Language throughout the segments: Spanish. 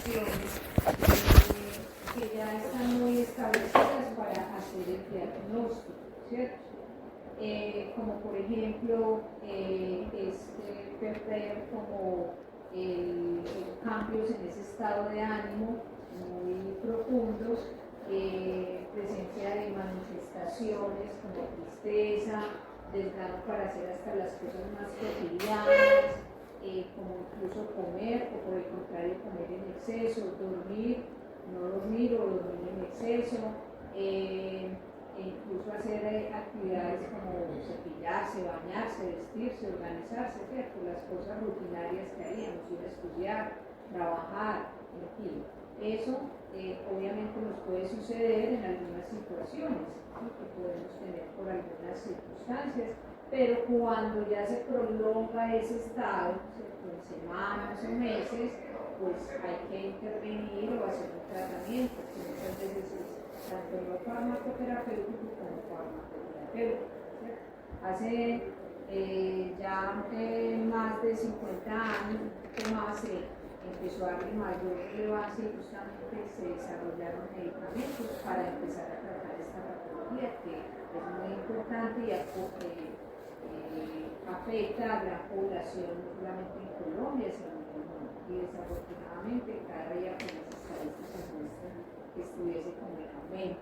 explicaciones que ya están muy establecidas para hacer el diagnóstico, ¿cierto? Como por ejemplo, ver como cambios en ese estado de ánimo muy profundos, presencia de manifestaciones como tristeza, desgano para hacer hasta las cosas más cotidianas, como incluso comer, o por el contrario comer en exceso, dormir, no dormir o dormir en exceso, incluso hacer actividades como cepillarse, bañarse, vestirse, organizarse, ¿cierto? Las cosas rutinarias que haríamos, ir a estudiar, trabajar, en fin. Eso obviamente nos puede suceder en algunas situaciones, ¿sí? Que podemos tener por algunas circunstancias, pero cuando ya se prolonga ese estado, ¿cierto? En semanas o meses, pues hay que intervenir o hacer un tratamiento, que muchas veces es tanto no farmacoterapéutico como farmacoterapéutico, ¿cierto? Hace ya más de 50 años, un poco más, empezó a darle mayor relevancia y justamente se desarrollaron medicamentos para empezar a tratar esta patología que es muy importante y afecta a gran población, no solamente en Colombia, sino en el mundo. Y desafortunadamente cada día con las estadísticas muestran que estuviese como en aumento.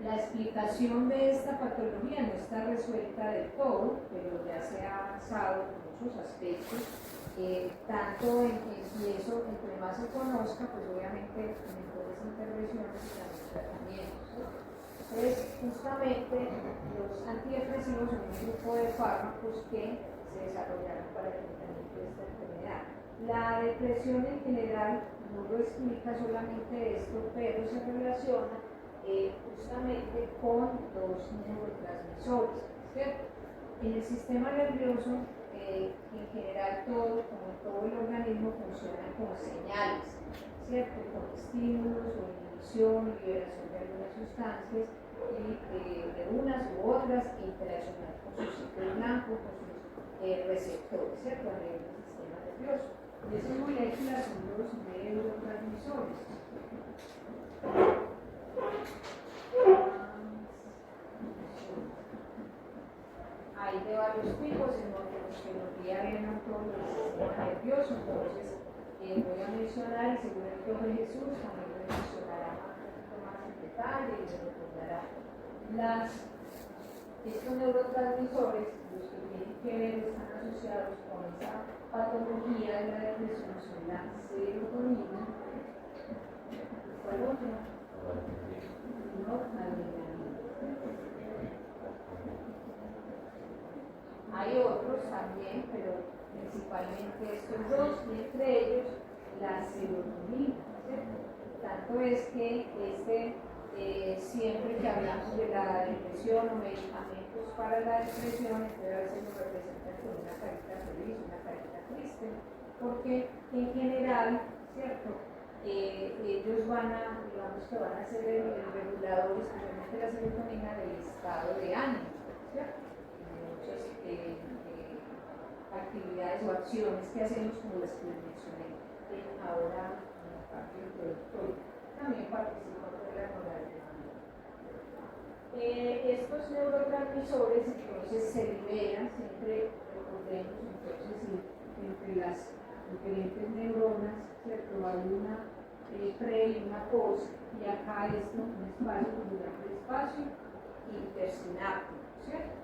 La explicación de esta patología no está resuelta del todo, pero ya se ha avanzado en muchos aspectos. Tanto y eso, entre más se conozca, pues obviamente mejores intervenciones y también tratamientos, ¿no? Entonces, justamente los antidepresivos son un grupo de fármacos que se desarrollaron para el tratamiento de esta enfermedad. La depresión en general no lo explica solamente esto, pero se relaciona justamente con los neurotransmisores, ¿cierto? En el sistema nervioso, en general como todo el organismo funciona con señales, ¿cierto? Con estímulos o inhibición, liberación de algunas sustancias y de unas u otras interaccionar con sus ciclos blancos, con sus receptores, ¿cierto? A nivel del sistema nervioso. Y esas moléculas son los neurotransmisores. Hay de varios tipos en los que nos guían todos los sistemas nerviosos, entonces voy a mencionar, y seguramente hoy Jesús también lo mencionará un poquito más en detalle y lo recordará. Estos neurotransmisores, los que tienen que ver, están asociados con esa patología de la depresión, son la serotonina, ¿cuál otro? Noradrenalina. Hay otros también, pero principalmente estos dos, y entre ellos la serotonina, ¿cierto? Tanto es que siempre que hablamos de la depresión o medicamentos para la depresión, entonces a veces nos representan con una carita feliz, una carita triste, porque en general, ¿cierto? Ellos digamos que van a ser el regulador, especialmente la serotonina, del estado de ánimo, ¿cierto? Muchas actividades o acciones que hacemos, como las que les mencioné ahora en la parte introductoria. También participan de la noradrenalina. Estos neurotransmisores entonces se liberan, siempre recordemos entonces entre las diferentes neuronas, ¿cierto? Hay una pre y una post, y acá esto, un espacio que se llama el espacio intersináptico, ¿cierto?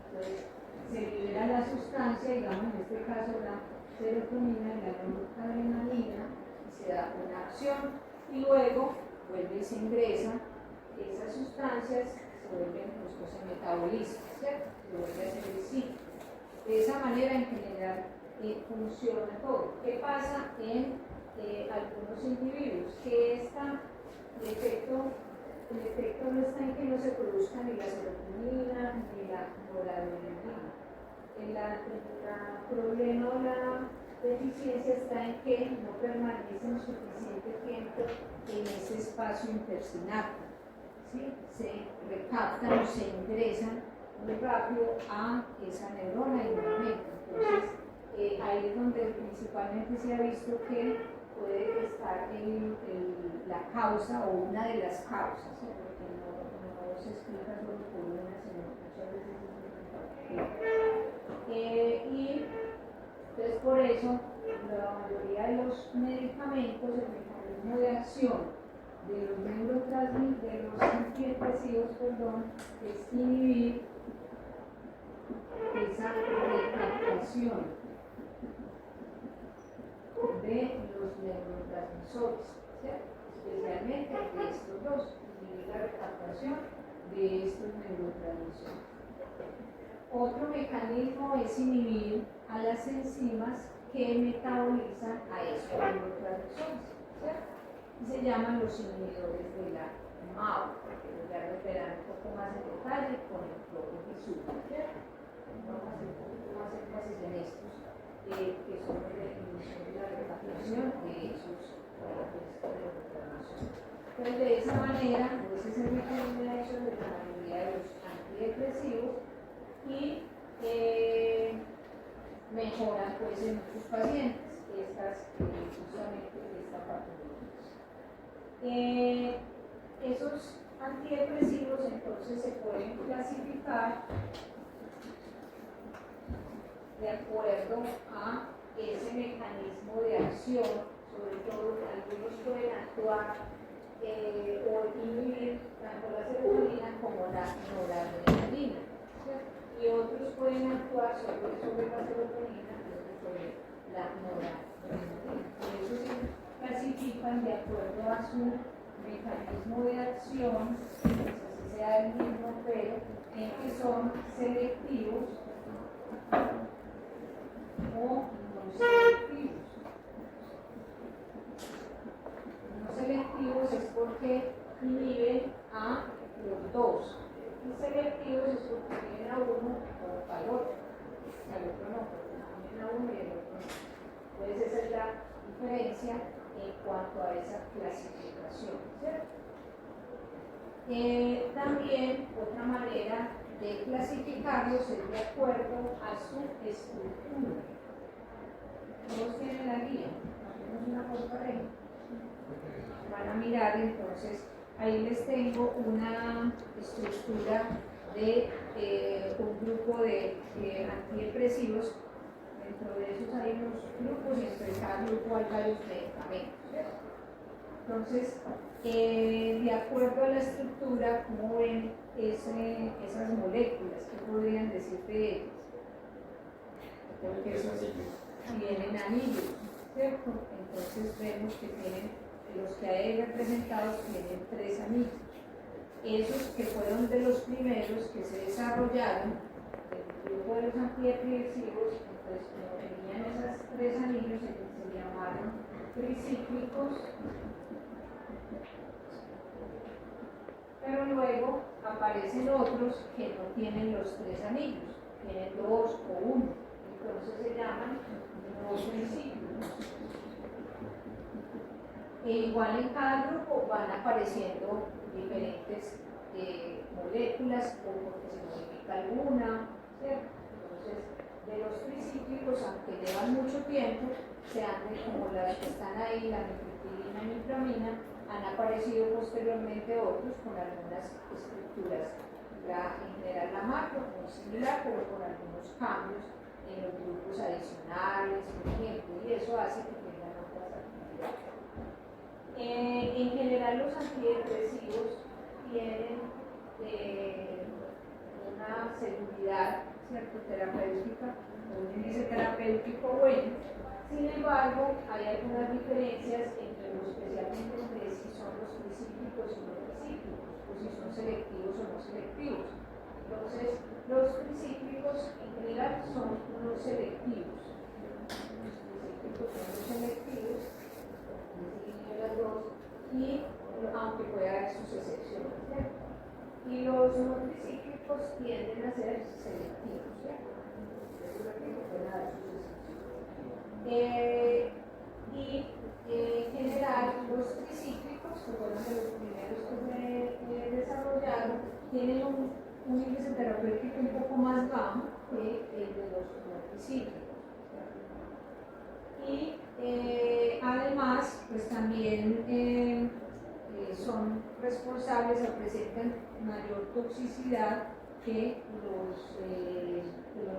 Entonces, se libera la sustancia, digamos en este caso la serotonina y la noradrenalina, y se da una acción, y luego vuelve y se ingresa esas sustancias, se vuelven, pues se metabolizan, ¿cierto? Se vuelve a hacer el ciclo. De esa manera, en general, funciona todo. ¿Qué pasa en algunos individuos? Que el efecto no está en que no se produzca ni la serotonina ni la noradrenalina. El problema o la deficiencia está en que no permanecen suficiente tiempo en ese espacio intersináptico, ¿sí? Se recaptan o se ingresan muy rápido a esa neurona y nuevamente. Entonces, hay ahí es donde principalmente se ha visto que puede estar la causa o una de las causas, ¿sí? Porque no se explica solo por una, sino muchas veces es y entonces por eso la mayoría de los medicamentos, el mecanismo de acción de los neurotransmisores, de los antidepresivos, es inhibir esa recaptación de los neurotransmisores, ¿cierto? Especialmente de estos dos, inhibir la recaptación de estos neurotransmisores. Otro mecanismo es inhibir a las enzimas que metabolizan a estos neurotransmisores, ¿cierto? Y se llaman los inhibidores de la MAO, que ya lo verán un poco más en detalle con el propio Jesús, ¿cierto? Vamos a hacer un poquito más énfasis en estos, que son de la inhibición de la recaptación de esos neurotransmisores. Entonces, de esa manera, ese es el mecanismo de acción de la mayoría de los antidepresivos y mejoran pues en muchos pacientes justamente esta patología. Esos antidepresivos entonces se pueden clasificar de acuerdo a ese mecanismo de acción, sobre todo algunos pueden actuar o inhibir tanto la serotonina como la noradrenalina, ¿cierto? Y otros pueden actuar sobre la serotonina y sobre la noradrenalina. Por eso se clasifican de acuerdo a su mecanismo de acción, así sea el mismo, pero en que son selectivos o no selectivos. No selectivos es porque inhiben a los dos. Y selectivos es porque inhiben a uno o al otro no, porque inhiben a uno y al otro no. Entonces esa es la diferencia en cuanto a esa clasificación, ¿cierto? También otra manera de clasificarlos es de acuerdo a su estructura. Todos tienen la guía, hacemos una foto ahí. Van a mirar, entonces ahí les tengo una estructura de un grupo de antidepresivos. Dentro de esos hay unos grupos y entre cada grupo hay varios medicamentos, ¿cierto? Entonces, de acuerdo a la estructura, ¿cómo ven esas moléculas? ¿Qué podrían decir de ellas? Porque esos tienen anillos, ¿cierto? Entonces vemos que tienen, los que hay representados tienen 3 anillos. Esos que fueron de los primeros que se desarrollaron, el grupo de los antidepresivos, entonces como tenían esos 3 anillos, se llamaron tricíclicos. Pero luego aparecen otros que no tienen los 3 anillos, tienen 2 o 1, entonces se llaman no tricíclicos. Igual en cada grupo van apareciendo diferentes moléculas o porque se modifica alguna, ¿cierto? Entonces, de los tricíclicos, aunque llevan mucho tiempo, como las que están ahí, la metilina y nitramina, han aparecido posteriormente otros con algunas estructuras. En general la macro muy similar, pero con algunos cambios en los grupos adicionales, por ejemplo, y eso hace que tengan otras actividades. En general los antidepresivos tienen una seguridad, ¿cierto?, terapéutica, un índice terapéutico bueno. Sin embargo, hay algunas diferencias especialmente entre si son los tricíclicos y no tricíclicos, o si son selectivos o no selectivos. Entonces, los tricíclicos en general son unos selectivos. Los tricíclicos son los selectivos, las dos, y aunque pueda haber sus excepciones, ¿cierto? Y los no tricíclicos tienden a ser selectivos, ¿cierto? Pueden haber sus excepciones. Y en general, los tricíclicos, que fueron de los primeros que se desarrollaron, tienen un índice terapéutico un poco más bajo que el de los no tricíclicos. presentan mayor toxicidad que los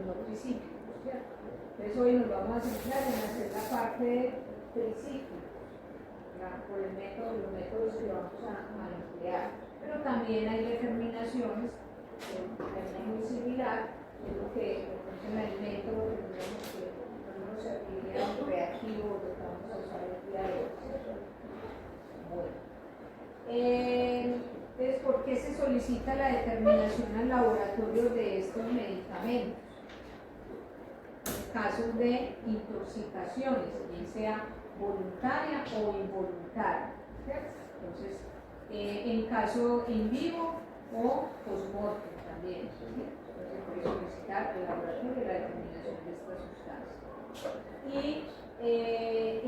no tricíclicos, ¿cierto? Entonces hoy nos vamos a centrar en hacer la parte tricíclica, por los métodos que vamos a emplear. Pero también hay determinaciones que es muy similar, es lo que el método que tenemos que no serviría un reactivo que vamos a usar el día de hoy. Bueno. Entonces, ¿por qué se solicita la determinación al laboratorio de estos medicamentos? En casos de intoxicaciones, bien sea voluntaria o involuntaria, ¿cierto? Entonces, en caso in vivo o post-mortem también, ¿sí? Entonces, se puede solicitar el laboratorio la determinación de esta sustancia. Y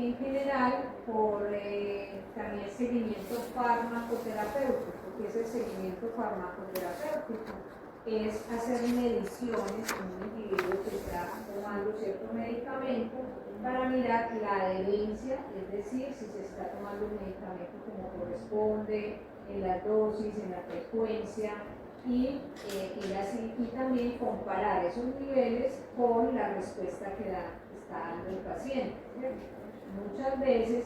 en general, por también seguimiento farmacoterapéutico, porque ese seguimiento farmacoterapéutico es hacer mediciones en un individuo que está tomando cierto medicamento para mirar la adherencia, es decir, si se está tomando el medicamento como corresponde, en la dosis, en la frecuencia, y también comparar esos niveles con la respuesta que está dando el paciente. Muchas veces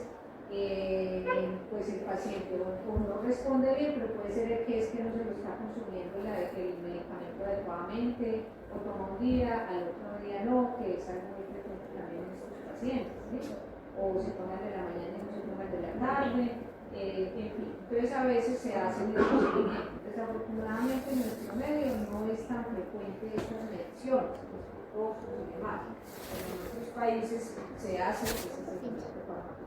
pues el paciente o no responde bien, pero puede ser que es que no se lo está consumiendo el medicamento adecuadamente, o toma un día, al otro día no, que es algo muy frecuente también en estos pacientes, ¿sí? O se toma de la mañana y no se toma de la tarde, en fin. Entonces a veces se hacen estos seguimientos. Desafortunadamente en nuestro medio no es tan frecuente estas mediciones, los y demás. En otros países se hace ese seguimiento farmacológico.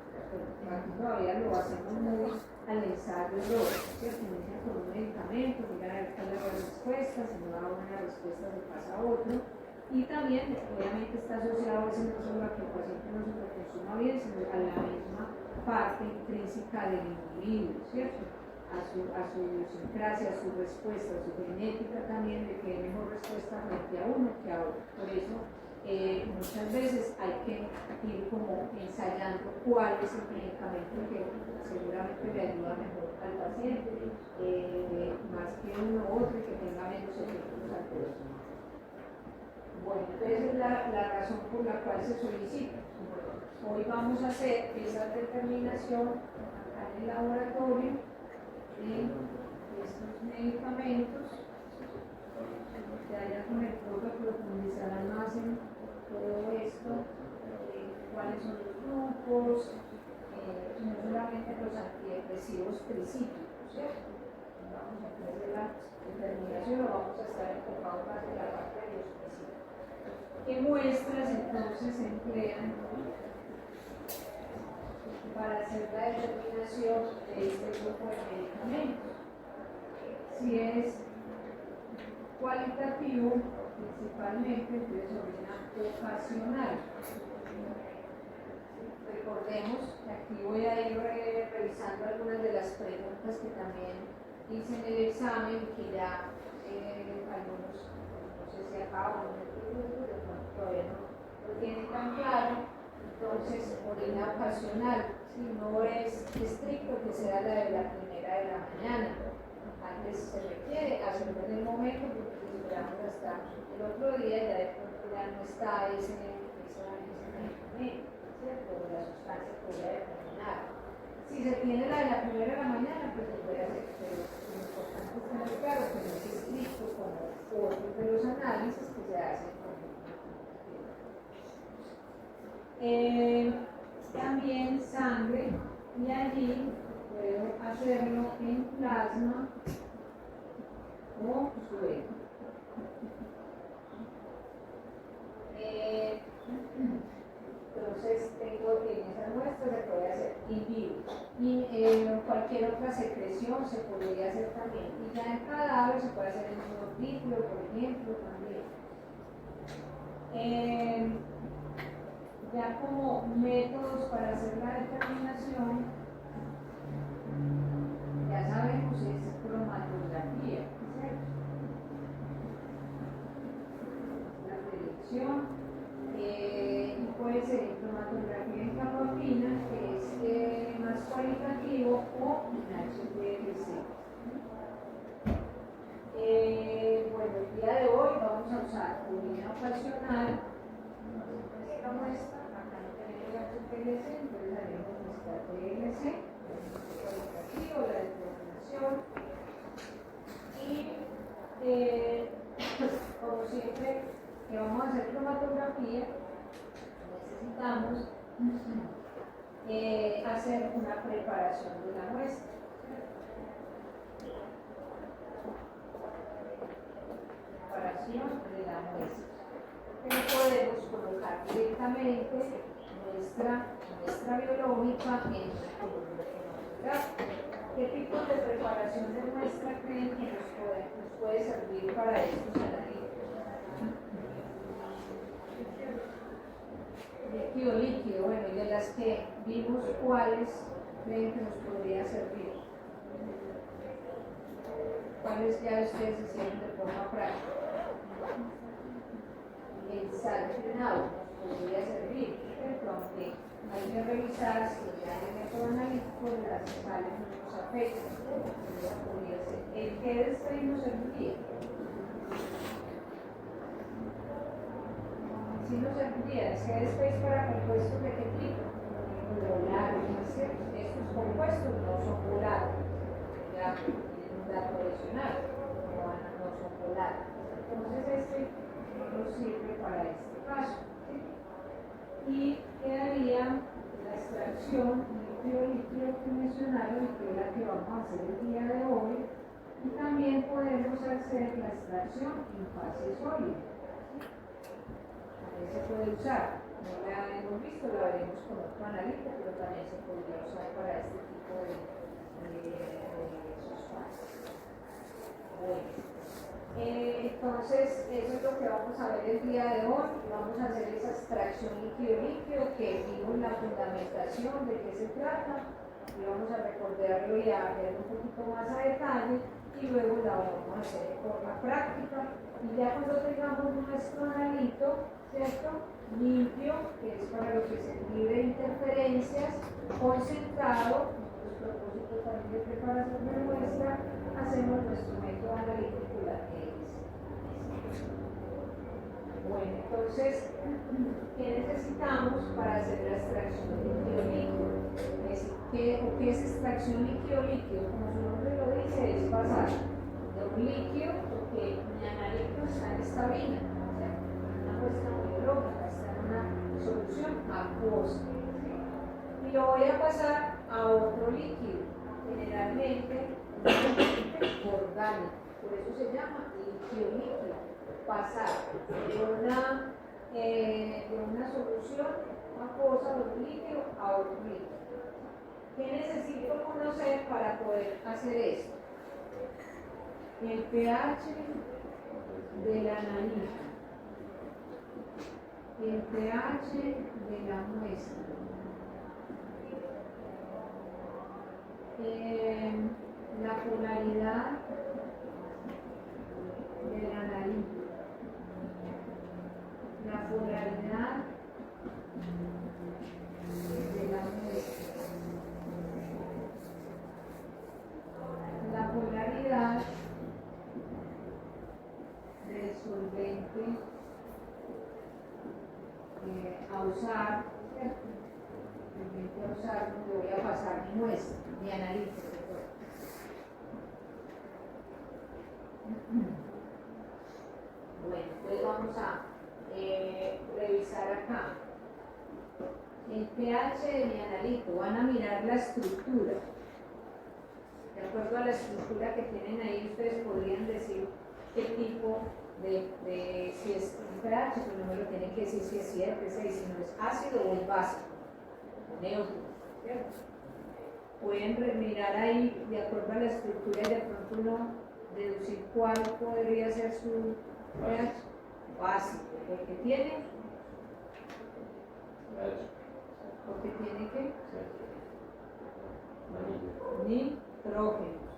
Aquí todavía lo hacemos muy al ensayo lógico, ¿cierto? Inician con un medicamento, miran a ver cuál es la respuesta, si no da una respuesta se pasa a otro. Y también, obviamente, está asociado a veces no solo a que el paciente no se lo consuma bien, sino a la misma parte intrínseca del individuo, ¿cierto? A su idiosincrasia, a su respuesta, a su genética también, de que hay mejor respuesta frente a uno que a otro. Por eso, muchas veces hay que ir como ensayando cuál es el medicamento que seguramente le ayuda mejor al paciente, más que uno u otro y que tenga menos efectos adversos. Bueno, entonces es la razón por la cual se solicita. Hoy vamos a hacer esa determinación acá en el laboratorio de estos medicamentos. Ya con el profe profundizarán más en todo esto, cuáles son los grupos, no solamente los antidepresivos tricíclicos, ¿cierto? Vamos a hacer la determinación, o vamos a estar enfocados más en la parte de los tricíclicos. ¿Qué muestras entonces se emplean para hacer la determinación de este grupo de medicamentos? Si es cualitativo, principalmente, entonces orina ocasional. Recordemos que aquí voy a ir revisando algunas de las preguntas que también hice en el examen, que ya algunos, no sé si acá o en el grupo, todavía no lo tienen tan claro. Entonces, orina ocasional, si no es estricto que sea la de la primera de la mañana. Antes se requiere hacerlo en el momento porque esperamos hasta el otro día, ya de pronto ya no está ese medicamento, ¿cierto? La sustancia podría determinar. Si se tiene la de la primera de la mañana, pues se puede hacer, pero lo importante es tener claro que no es estricto como otros de los análisis que se hacen con también sangre, y allí puedo hacerlo en plasma o suero. Entonces tengo en esas muestras se puede hacer in vivo, y cualquier otra secreción se podría hacer también, y ya en cadáver se puede hacer en un líquido, por ejemplo, también. Ya como métodos para hacer la determinación, ya sabemos, es cromatografía, ¿cierto? La predicción, y puede ser cromatografía en carbotina, que es más cualitativo, o en HPLC. hacer una preparación de la muestra. Preparación de la muestra. Que podemos colocar directamente nuestra biológica en una columna que nos da. ¿Qué tipo de preparación de muestra creen que nos puede servir para estos analíticos? Líquido, bueno, y de las que vimos, ¿cuáles creen que nos podría servir? ¿Cuáles ya ustedes hicieron de forma práctica? El salpinado nos podría servir, ¿cierto? Aunque hay que revisar si ya en el método analítico las sales no nos afectan. ¿El qué después nos serviría? Si nos serviría, ¿es que después para compuestos de qué tipo? Polares, ¿no es cierto? Estos compuestos no son polares, ya tienen un dato adicional, no son polares. Entonces este no nos sirve para este caso, ¿sí? Y quedaría la extracción líquido que mencionaron, que es la que vamos a hacer el día de hoy, y también podemos hacer la extracción en fase sólida. También se puede usar, no la hemos visto, la veremos con otro analista, pero también se podría usar para este tipo de sustancias. Bueno. Entonces, eso es lo que vamos a ver el día de hoy. Vamos a hacer esa extracción líquido-líquido que vimos la fundamentación de qué se trata y vamos a recordarlo y a ver un poquito más a detalle y luego la vamos a hacer de forma práctica y ya cuando tengamos nuestro analito, ¿cierto? Limpio, que es para lo que se mide interferencias, concentrado, los propósitos también de preparación de muestra, hacemos nuestro método analítico. Bueno, entonces, ¿qué necesitamos para hacer la extracción líquido-líquido? ¿Qué es extracción líquido-líquido? Como su nombre lo dice, es pasar de un líquido, porque mi analítico está en esta vina, una muestra biológica, está en una solución acuosa, y lo voy a pasar a otro líquido, generalmente orgánico, por eso se llama líquido-líquido. Pasar de una solución acuosa de un líquido a otro líquido. ¿Qué necesito conocer para poder hacer esto? El pH de la analítica, el pH de la muestra, la polaridad de la analítica, la polaridad de la muestra, la polaridad del solvente a usar, solvente a usar donde voy a pasar mi muestra, mi analítica. Bueno, entonces vamos a revisar acá. El pH de mi analito, van a mirar la estructura. De acuerdo a la estructura que tienen ahí, ustedes podrían decir qué tipo si es un pH, pues no me lo tienen que decir si es 7, 6, si no es ácido o es básico, neutro, ¿cierto? Pueden mirar ahí, de acuerdo a la estructura, y de pronto uno deducir cuál podría ser su pH básico, porque tiene que nitrógenos.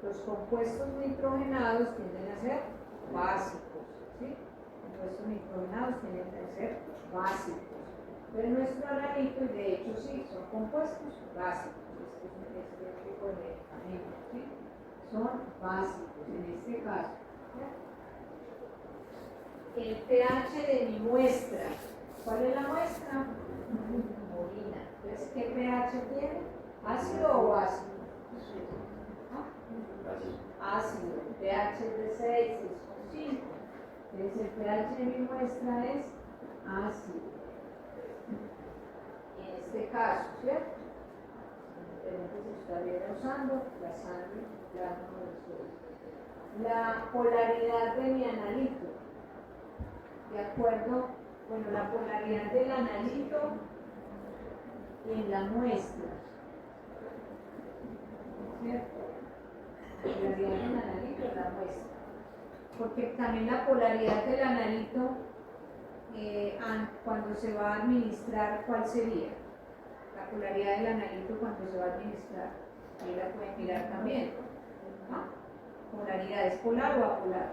Los compuestos nitrogenados tienden a ser básicos, ¿sí? Compuestos nitrogenados tienden a ser básicos. Pero nuestro analito, de hecho sí, son compuestos básicos. Este tipo de medicamentos, ¿sí? Son básicos en este caso. El pH de mi muestra. ¿Cuál es la muestra? Orina. Entonces, ¿qué pH tiene? ¿Ácido o básico? Ácido. pH es de 6, 6,5. Entonces, el pH de mi muestra es ácido. En este caso, ¿cierto? Entonces estaría usando la sangre, plasma del suelo. La polaridad de mi analito, de acuerdo, bueno, la polaridad del analito en la muestra, ¿cierto? La polaridad del analito en la muestra, porque también la polaridad del analito cuando se va a administrar, ¿cuál sería? La polaridad del analito cuando se va a administrar, ahí la pueden mirar también, ¿no? Polaridad, ¿es polar o apolar?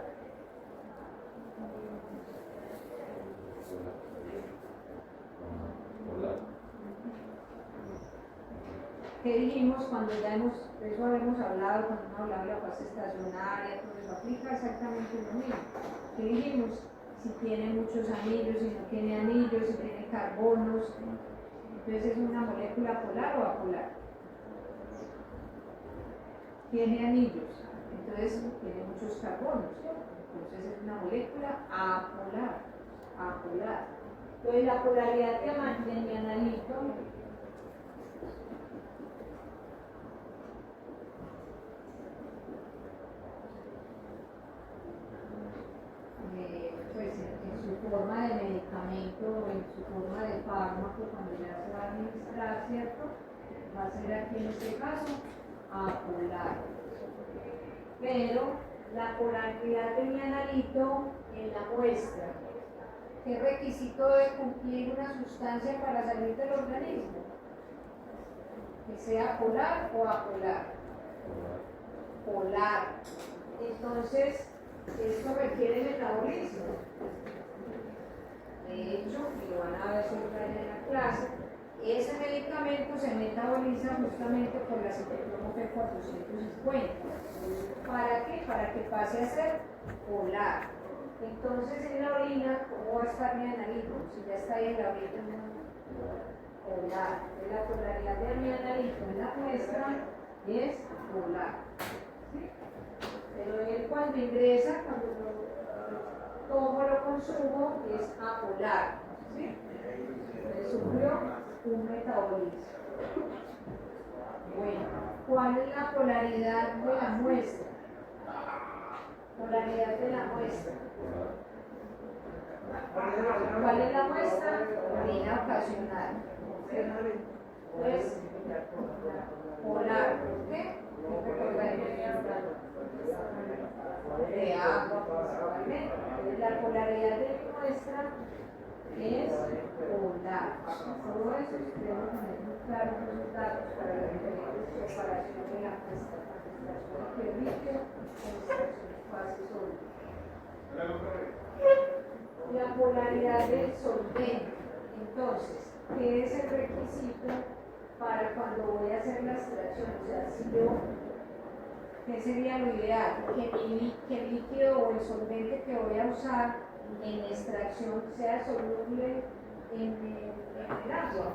¿Qué dijimos cuando ya de eso habíamos hablado, cuando hemos hablado de la fase estacionaria, todo eso aplica exactamente lo mismo? ¿Qué dijimos? Si tiene muchos anillos, si no tiene anillos, si tiene carbonos, entonces es una molécula polar o apolar. Tiene anillos, entonces tiene muchos carbonos, entonces es una molécula apolar. Entonces la polaridad de mi analito pues en su forma de medicamento, en su forma de fármaco, cuando ya se va a administrar, ¿cierto? Va a ser aquí en este caso apolar. Pero la polaridad de mi analito en la muestra, ¿qué requisito debe cumplir una sustancia para salir del organismo? Que sea polar o apolar. Polar. Entonces, esto requiere metabolismo. De hecho, y lo van a ver siempre en la clase, ese medicamento se metaboliza justamente por la citocromo P450. ¿Para qué? Para que pase a ser polar. Entonces, en la orina, ¿cómo va a estar mi analito? Si ya está ahí en la orina, polar. La polaridad de mi analito en la muestra es polar. ¿Sí? Pero él cuando ingresa, cuando lo tomo, lo consumo, es apolar. ¿Sí? Sufrió un metabolismo. Bueno, ¿cuál es la polaridad de la muestra? Polaridad de la muestra. ¿Cuál es la muestra? Orina ocasional. Pues, polar. ¿Por qué? De agua principalmente. La polaridad de mi muestra es polar. Todo eso ustedes tener muy claro los datos para las diferentes preparaciones de la muestra, extracción de líquido o extracción de fase sólida. La polaridad del solvente. Entonces, ¿qué es el requisito para cuando voy a hacer la extracción? O sea, si yo, ¿qué sería lo ideal? Que el líquido o el solvente que voy a usar en la extracción sea soluble en el agua,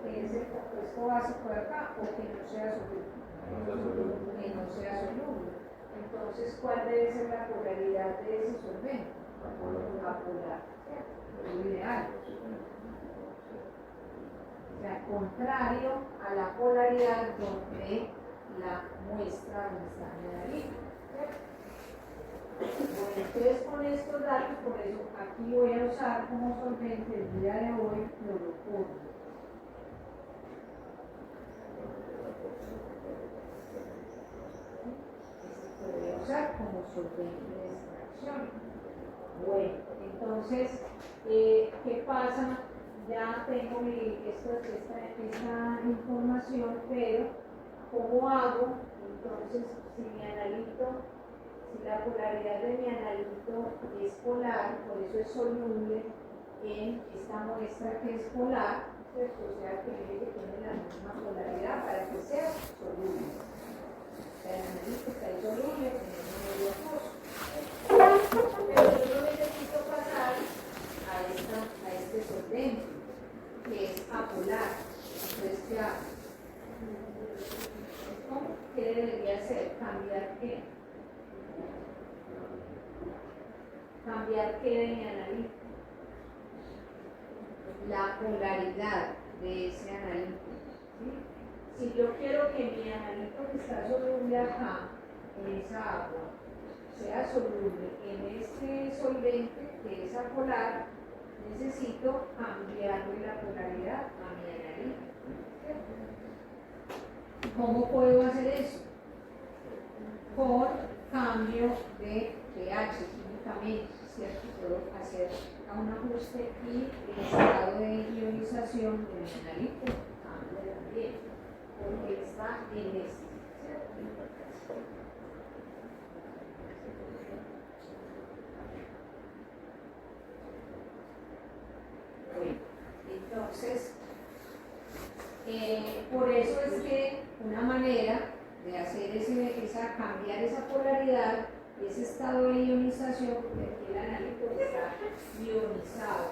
que es el compuesto básico de acá, o que no sea soluble. Que no sea soluble. Entonces, ¿cuál debe ser la polaridad de ese solvente? Apolar. Lo ideal. O sea, contrario a la polaridad donde la muestra donde está en la línea. Bueno, entonces con estos datos, por eso aquí voy a usar como solvente el día de hoy cloroformo. Este se puede usar como solvente de extracción. Bueno, entonces, ¿qué pasa? Ya tengo esta información, pero ¿cómo hago? Entonces, si mi analito, si la polaridad de mi analito es polar, por eso es soluble en esta muestra que es polar, ¿cierto? O sea, que tiene la misma polaridad para que sea soluble. O sea, el analito está insoluble en el medio acuoso. Pero yo no necesito pasar a este solvente, que es apolar. Entonces, ¿qué hago? ¿Qué debería hacer? ¿Cambiar qué? ¿Cambiar qué de mi analito? La polaridad. de ese analito, ¿sí? Si yo quiero que mi analito que está soluble acá, en esa agua, sea soluble en este solvente que es apolar, necesito cambiarle la polaridad a mi analito, ¿cierto? ¿Cómo puedo hacer eso? Por cambio de pH químicamente, ¿cierto? Puedo hacer un ajuste y el estado de ionización de mi analito cambia también, porque está en este, ¿cierto? Bueno, entonces, por eso es que una manera de hacer cambiar esa polaridad y ese estado de ionización, porque aquí el analito está ionizado,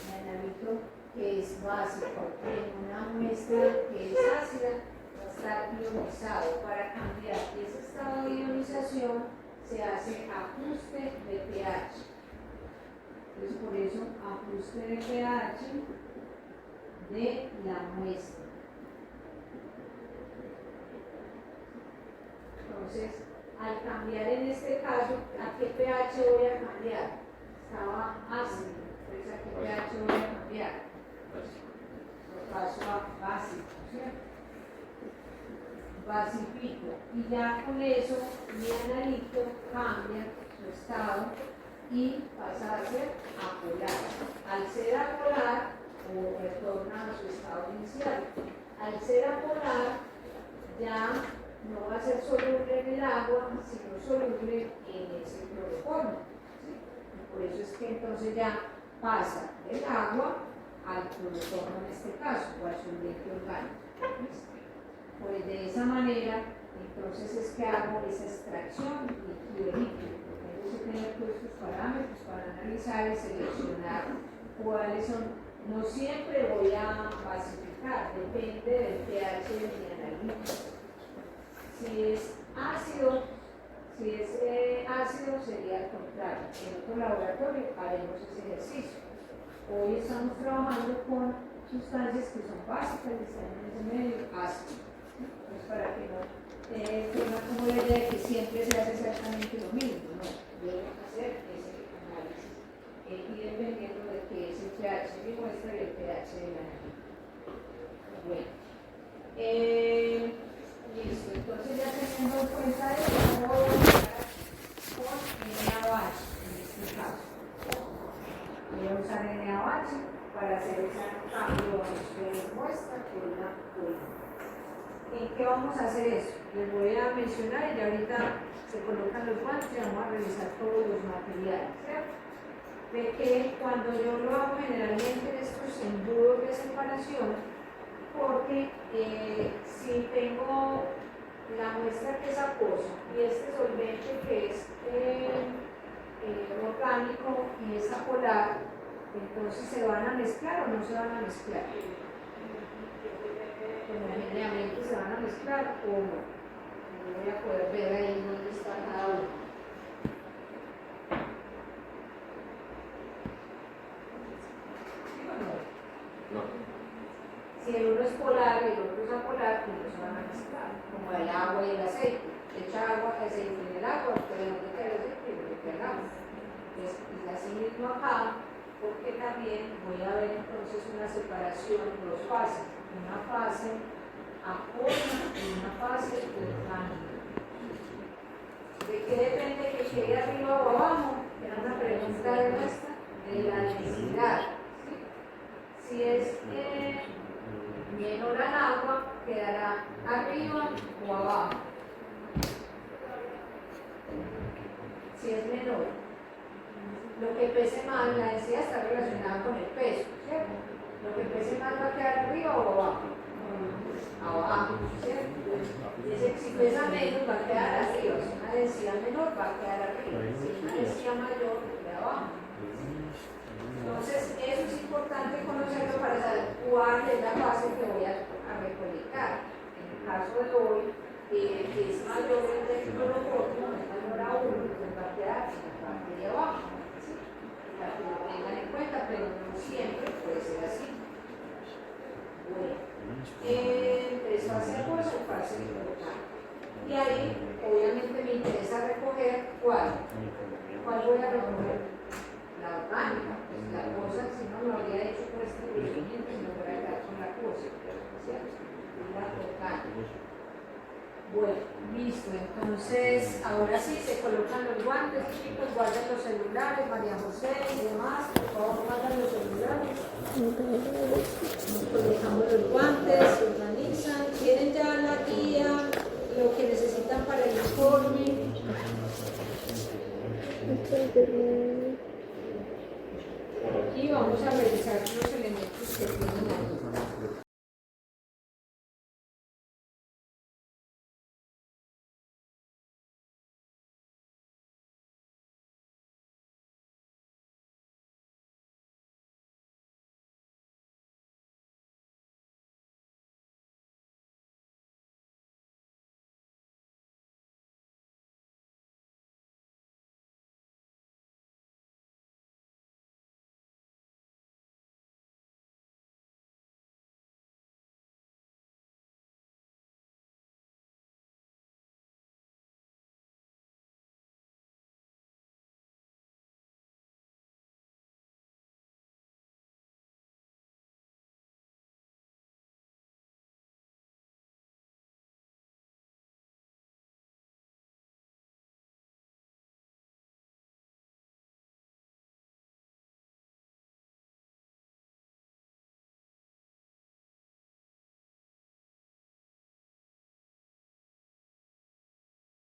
el analito que es básico, en una muestra que es ácida, va a estar ionizado. Para cambiar ese estado de ionización se hace ajuste de pH. Entonces, por eso, ajuste de pH de la muestra. Entonces, al cambiar en este caso, ¿a qué pH voy a cambiar? Estaba ácido, entonces ¿a qué pH voy a cambiar? Lo paso a básico, ¿cierto? Basifico. Y ya con eso, mi analito cambia su estado y pasa a ser apolar. Al ser apolar, o retorna a su estado inicial. Al ser apolar, ya no va a ser soluble en el agua, sino soluble en ese cloroformo, ¿sí? Y por eso es que entonces ya pasa del agua al cloroformo en este caso, o al solvente orgánico. ¿Listo? Pues de esa manera, entonces es que hago esa extracción líquido-líquido. Tengo que tener todos estos parámetros para analizar y seleccionar cuáles son. No siempre voy a basificar, depende del pH de mi analito. Si es ácido sería al contrario. En otro laboratorio haremos ese ejercicio. Hoy estamos trabajando con sustancias que son básicas y están en ese medio ácido. Pues para que no tenga como la idea de que siempre se hace exactamente lo mismo. No, debo hacer ese análisis y dependiendo de que es el pH de mi muestra y el pH de la analito. Bueno. Listo, entonces ya teniendo en cuenta eso, voy a usar con NaOH en este caso. Voy a usar NaOH para hacer ese cambio de muestra por una colina. ¿En qué vamos a hacer eso? Les voy a mencionar y ya ahorita se colocan los guantes y vamos a revisar todos los materiales, ¿cierto? De que cuando yo lo hago generalmente en estos embudos de separación, porque si tengo la muestra que es acuosa y este solvente que es orgánico y es apolar, entonces ¿se van a mezclar o no se van a mezclar? Generalmente se van a mezclar o no. No voy a poder ver ahí dónde está cada uno. Si el uno es polar y el otro es apolar, pues no se van a mezclar, como el agua y el aceite. Echa agua, aceite en el agua, pero no te queda el aceite y no te queda el agua. Entonces, y así mismo acá, porque también voy a ver entonces una separación de dos fases. Una fase acuosa y una fase orgánica. ¿De qué depende que quede arriba o abajo? Era una pregunta de nuestra, de la densidad. ¿Sí? Si es menor al agua, quedará arriba o abajo. Si es menor, lo que pese más, la densidad está relacionada con el peso, ¿cierto? Lo que pese más va a quedar arriba o abajo. Abajo, ¿cierto? Si pesa menos va a quedar arriba, si una densidad menor va a quedar arriba, si una densidad mayor queda abajo. Entonces, eso es importante conocerlo para saber cuál es la fase que voy a recolectar. En el caso de hoy, que es mayor el del cloroformo, es mayor a 1, pues va a quedar en la parte de abajo. ¿Sí? Para que lo tengan en cuenta, pero no siempre puede ser así. Bueno, listo. Entonces, ahora sí se colocan los guantes, chicos, guarden los celulares, María José y demás, por favor, guarden los celulares. Nos colocamos los guantes, se organizan, tienen ya la guía, lo que necesitan para el informe. Y vamos a revisar los